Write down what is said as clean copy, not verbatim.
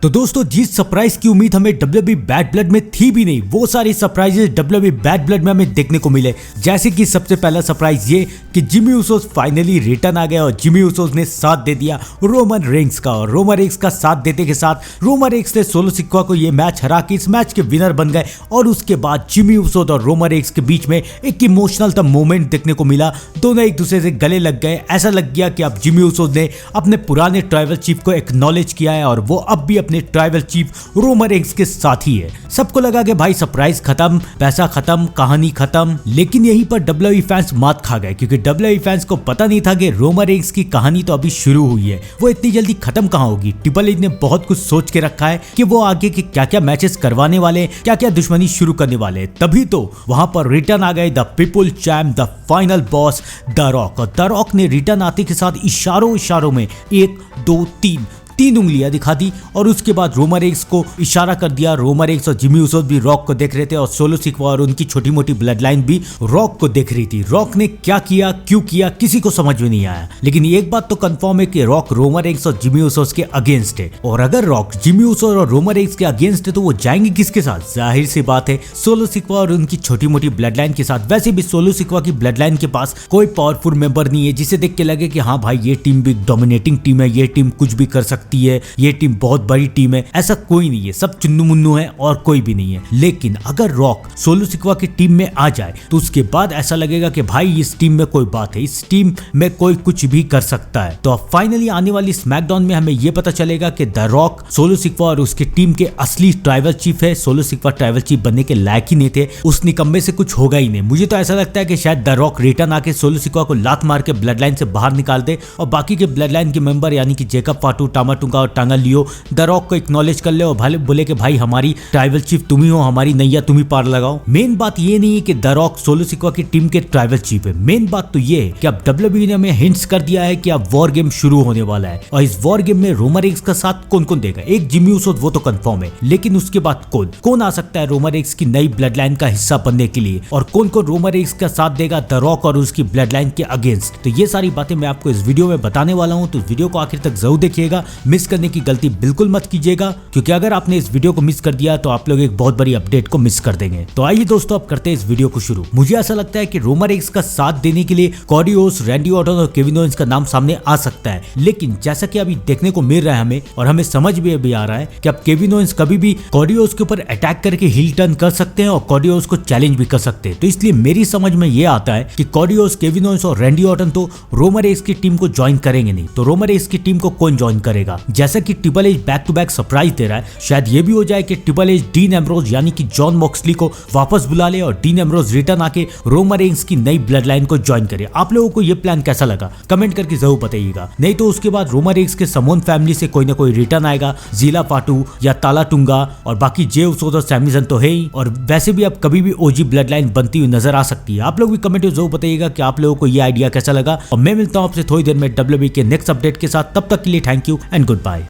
तो दोस्तों जिस सरप्राइज की उम्मीद हमें डब्ल्यूडब्ल्यूई बैड ब्लड में थी भी नहीं, वो सारी सरप्राइजेस डब्ल्यूडब्ल्यूई बैड ब्लड में हमें देखने को मिले। जैसे कि सबसे पहला सरप्राइज ये कि जिमी ऊसोस फाइनली रिटर्न आ गया और जिमी ऊसोस ने साथ दे दिया रोमन रेंस का। और रोमन रेंस का साथ देते के साथ रोमन रेंस ने सोलो सिक्वा को ये मैच हरा के इस मैच के विनर बन गए। और उसके बाद जिमी ऊसोस और रोमन रेंस के बीच में एक इमोशनल सा मोमेंट देखने को मिला। दोनों एक दूसरे से गले लग गए। ऐसा लग गया कि अब जिमी ऊसोस ने अपने पुराने ट्राइबल चीफ को एक्नॉलेज किया है और वो अब भी अपने ट्राइबल चीफ रोमन रेंस के साथ ही है। सबको लगा कि भाई सरप्राइज खत्म, पैसा खत्म, कहानी खत्म। लेकिन यहीं पर डब्ल्यूडब्ल्यूई फैंस मात खा गए, क्योंकि डब्ल्यूडब्ल्यूई फैंस को पता नहीं था कि रोमन रेंस की कहानी तो अभी शुरू हुई है, वो इतनी जल्दी खत्म कहां होगी। ट्रिपल एच ने बहुत कुछ सोच के रखा है कि वो आगे के क्या क्या मैचेस करवाने वाले, क्या क्या दुश्मनी शुरू करने वाले। तभी तो वहां पर रिटर्न आ गए the people champ, the final boss the rock. और द रॉक ने रिटर्न आते के साथ इशारों में 1 2 3 उंगलियां दिखा दी और उसके बाद रोमन रेंस को इशारा कर दिया। रोमन रेंस और जिमी ऊसोस भी रॉक को देख रहे थे और सोलो सिक्वा और उनकी छोटी मोटी ब्लड लाइन भी रॉक को देख रही थी। रॉक ने क्या किया, क्यों किया, किसी को समझ में नहीं आया। लेकिन एक बात तो कंफर्म है कि रॉक रोमन रेंस और जिमी ऊसोस के अगेंस्ट है। और अगर रॉक जिमी ऊसोस और रोमन रेंस के अगेंस्ट है तो वो जाएंगे किसके साथ? जाहिर सी बात है सोलो सिक्वा और उनकी छोटी मोटी ब्लड लाइन के साथ। वैसे भी सोलो सिक्वा की ब्लड लाइन के पास कोई पावरफुल मेंबर नहीं है जिसे देख के लगे कि हाँ भाई ये टीम भी डोमिनेटिंग टीम है, ये टीम कुछ भी कर सकती है, ये टीम बहुत बड़ी टीम है। ऐसा कोई नहीं है, सब चुन्नू मुन्नू है और कोई भी नहीं है। लेकिन अगर रॉक सोलो सिक्वा की टीम में आ जाए तो उसके बाद ऐसा लगेगा कि भाई इस टीम में कोई बात है, इस टीम में कोई कुछ भी कर सकता है। तो अब फाइनली आने वाली स्मैकडाउन में हमें यह पता चलेगा कि द रॉक सोलो सिक्वा और उसकी टीम के असली ट्राइबल चीफ है। सोलो सिक्वा ट्राइबल चीफ बनने के लायक ही नहीं थे, उस निकम्मे से कुछ होगा ही नहीं। मुझे तो ऐसा लगता है कि शायद द रॉक रिटर्न आके सोलो सिक्वा को लात मार के ब्लड लाइन से बाहर निकाल दे और बाकी के ब्लड लाइन के मेंबर यानी कि जेकब फाटू, टामा टुंगा और टांगा लियो द रॉक को एक्नॉलेज कर ले और भाई बोले कि भाई हमारी ट्राइबल चीफ तुम ही हो, हमारी नैया तुम ही पार लगाओ। मेन बात ये नहीं है कि द रॉक सोलो सिक्वा की टीम के ट्राइबल चीफ है। मेन बात तो ये है कि अब डब्ल्यूडब्ल्यूई ने हमें हिंट्स कर दिया है कि अब वॉर गेम शुरू होने वाला है और इस वॉर गेम में रोमन रेंस का साथ कौन कौन देगा। एक जिमी ऊसोस वो तो कंफर्म है, लेकिन उसके बाद कौन आ सकता है रोमन रेंस की नई ब्लड लाइन का हिस्सा बनने के लिए और कौन रोमन रेंस का साथ देगा द रॉक और उसकी ब्लड लाइन के अगेंस्ट। तो ये सारी बातें मैं आपको इस वीडियो में बताने वाला हूं, तो वीडियो को आखिर तक जरूर देखिएगा। मिस करने की गलती बिल्कुल मत कीजिएगा, क्योंकि अगर आपने इस वीडियो को मिस कर दिया तो आप लोग एक बहुत बड़ी अपडेट को मिस कर देंगे। तो आइए दोस्तों अब करते हैं इस वीडियो को शुरू। मुझे ऐसा लगता है कि रोमन रेंस का साथ देने के लिए कॉडी रोड्स, रैंडी ऑर्टन और केविन ओवेंस का नाम सामने आ सकता है। लेकिन जैसा कि अभी देखने को मिल रहा है हमें और हमें समझ भी अभी आ रहा है कि अब केविन ओवेंस कभी भी कॉडी रोड्स के ऊपर अटैक करके हील टर्न कर सकते हैं और कॉडी रोड्स को चैलेंज भी कर सकते हैं। तो इसलिए मेरी समझ में ये आता है कि कॉडी रोड्स, केविन ओवेंस और रैंडी ऑर्टन तो रोमन रेंस की टीम को ज्वाइन करेंगे नहीं। तो रोमन रेंस की टीम को कौन ज्वाइन करेगा? जैसा कि triple H back to back surprise दे रहा है, शायद ये भी हो जाए कि ट्रिपल एच डीन एम्ब्रोज यानी कि जॉन मॉक्सली को वापस बुला ले और डीन एम्ब्रोज रिटर्न आके रोमन रेंस की नई ब्लड लाइन को ज्वाइन करे। आप लोगों को ये प्लान कैसा लगा कमेंट करके जरूर बताइएगा। नहीं तो उसके बाद रोमन रेंस के समोन फैमिली से कोई ना कोई रिटर्न आएगा, जीला फाटू या ताला टुंगा और बाकी जे ऊसोस और सैमी ज़न तो है ही। और वैसे भी अब कभी भी ओजी ब्लड लाइन बनती हुई नजर आ सकती है। आप लोग भी कमेंट में जरूर बताइएगा कि आप लोगों को ये आइडिया कैसा लगा। और मैं मिलता हूं आपसे थोड़ी देर में डब्ल्यूडब्ल्यूई के नेक्स्ट अपडेट के साथ। तब तक के लिए thank you and good bye.